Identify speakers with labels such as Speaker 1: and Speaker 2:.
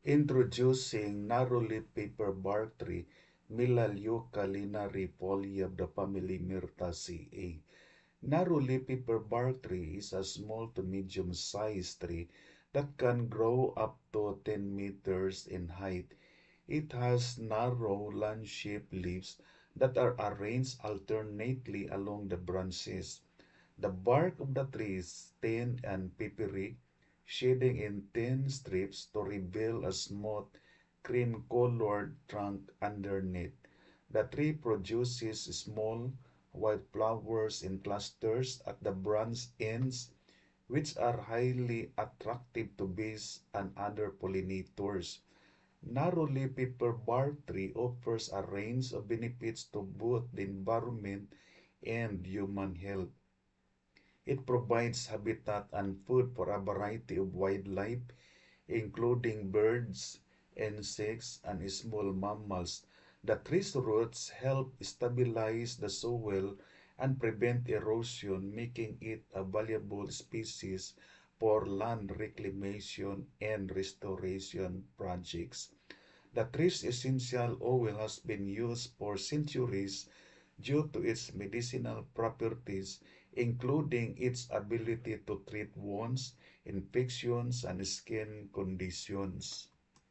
Speaker 1: Introducing narrow-leaf paper bark tree, Melaleuca linearifolia of the family Myrtaceae. Narrow-leaf paper bark tree is a small to medium-sized tree that can grow up to 10 meters in height. It has narrow, lance-shaped leaves that are arranged alternately along the branches. The bark of the tree is thin and papery, shading in thin strips to reveal a smooth, cream-colored trunk underneath. The tree produces small, white flowers in clusters at the branch ends, which are highly attractive to bees and other pollinators. Narrow-leaf paper bark tree offers a range of benefits to both the environment and human health. It provides habitat and food for a variety of wildlife, including birds, insects, and small mammals. The tree's roots help stabilize the soil and prevent erosion, making it a valuable species for land reclamation and restoration projects. The tree's essential oil has been used for centuries due to its medicinal properties, including its ability to treat wounds, infections, and skin conditions.